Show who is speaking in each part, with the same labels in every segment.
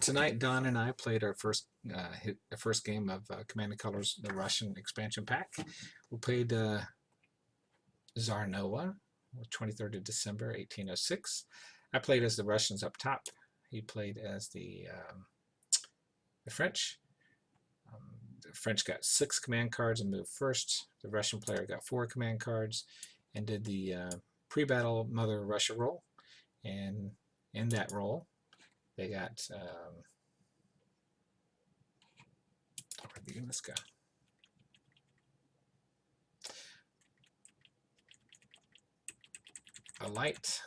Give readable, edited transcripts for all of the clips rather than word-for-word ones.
Speaker 1: Tonight, Don and I played our first game of Command and Colors, the Russian expansion pack. We played Tsar Nova, 23rd of December, 1806. I played as the Russians up top. He played as the French. The French got 6 command cards and moved first. The Russian player got 4 command cards and did the pre-battle Mother Russia roll. And in that roll, they got where'd the units go? A light,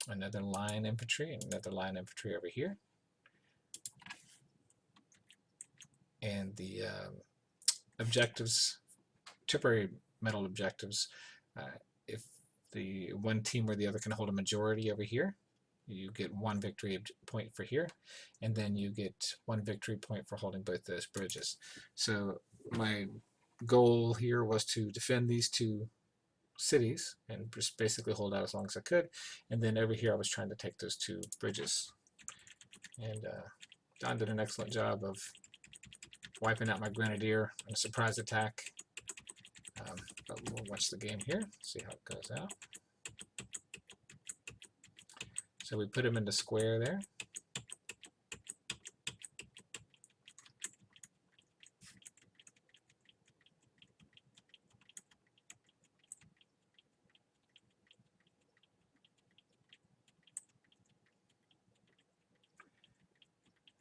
Speaker 1: another line infantry, and another line infantry over here. And the objectives, temporary medal objectives, if the one team or the other can hold a majority over here, you get 1 victory point for here, and then you get 1 victory point for holding both those bridges. So my goal here was to defend these 2 cities and just basically hold out as long as I could, and then over here I was trying to take those 2 bridges. And Don did an excellent job of wiping out my grenadier in a surprise attack. But we'll watch the game here, see how it goes out. So we put him into square there.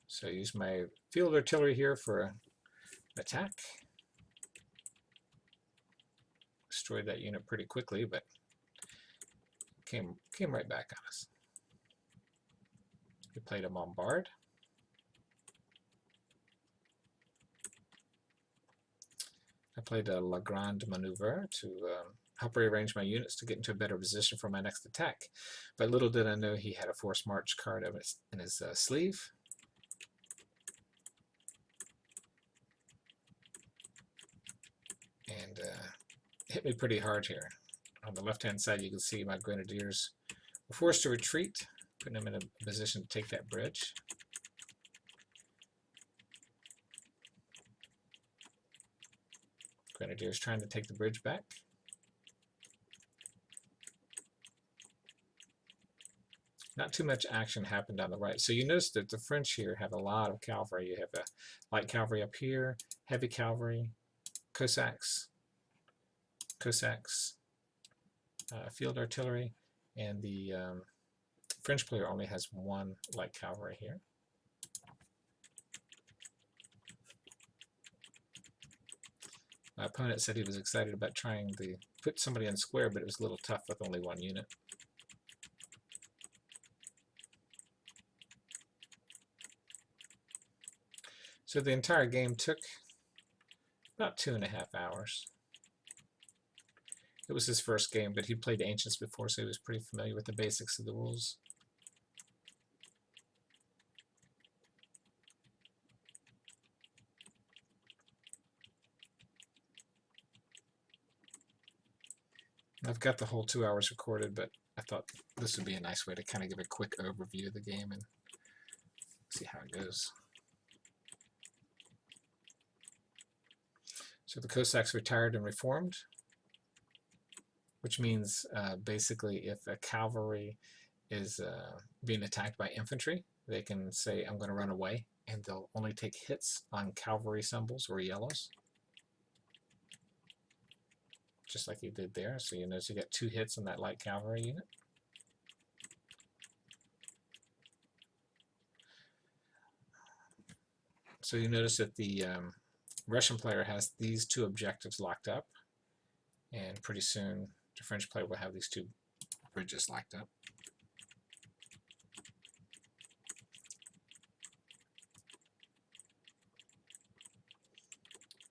Speaker 1: So I use my field artillery here for an attack. Destroyed that unit pretty quickly, but came right back on us. We played a bombard. I played a La Grande Maneuver to help rearrange my units to get into a better position for my next attack. But little did I know he had a forced march card in his sleeve. And hit me pretty hard here. On the left-hand side, you can see my grenadiers were forced to retreat, putting them in a position to take that bridge. Grenadiers trying to take the bridge back. Not too much action happened on the right. So you notice that the French here have a lot of cavalry. You have a light cavalry up here, heavy cavalry, Cossacks, field artillery, and the French player only has 1 light cavalry here. My opponent said he was excited about trying to put somebody in square, but it was a little tough with only 1 unit. So the entire game took about 2.5 hours. It was his first game, but he played Ancients before, so he was pretty familiar with the basics of the rules. I've got the whole 2 hours recorded, but I thought this would be a nice way to kind of give a quick overview of the game and see how it goes. So the Cossacks retired and reformed, which means basically if a cavalry is being attacked by infantry, they can say, I'm going to run away, and they'll only take hits on cavalry symbols or yellows. Just like he did there. So you notice you got 2 hits on that light cavalry unit. So you notice that the Russian player has these 2 objectives locked up, and pretty soon the French player will have these 2 bridges locked up.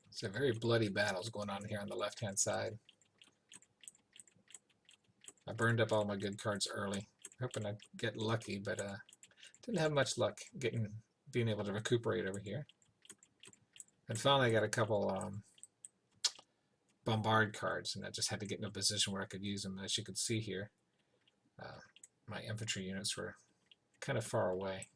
Speaker 1: It's a very bloody battles going on here on the left-hand side. I burned up all my good cards early, hoping I'd get lucky, but didn't have much luck being able to recuperate over here. And finally I got a couple bombard cards, and I just had to get in a position where I could use them. As you can see here, my infantry units were kind of far away.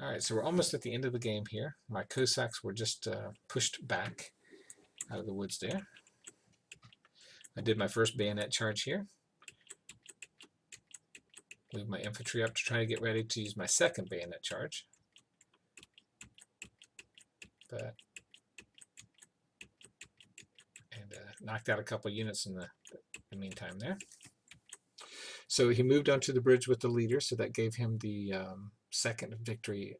Speaker 1: All right, so we're almost at the end of the game here. My Cossacks were just pushed back out of the woods there. I did my first bayonet charge here. Move my infantry up to try to get ready to use my second bayonet charge. But knocked out a couple units in the meantime there. So he moved onto the bridge with the leader, so that gave him the second victory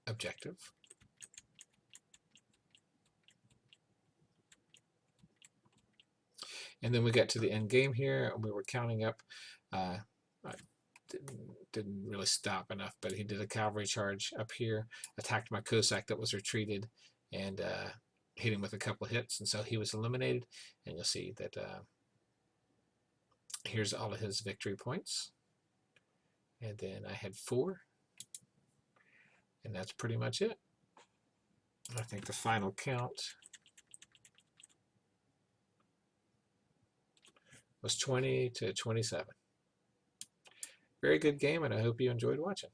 Speaker 1: objective. And then we got to the end game here, and we were counting up. I didn't really stop enough, but he did a cavalry charge up here, attacked my Cossack that was retreated, and hit him with a couple hits, and so he was eliminated. And you'll see that here's all of his victory points. And then I had 4, and that's pretty much it. I think the final count was 20 to 27. Very good game, and I hope you enjoyed watching.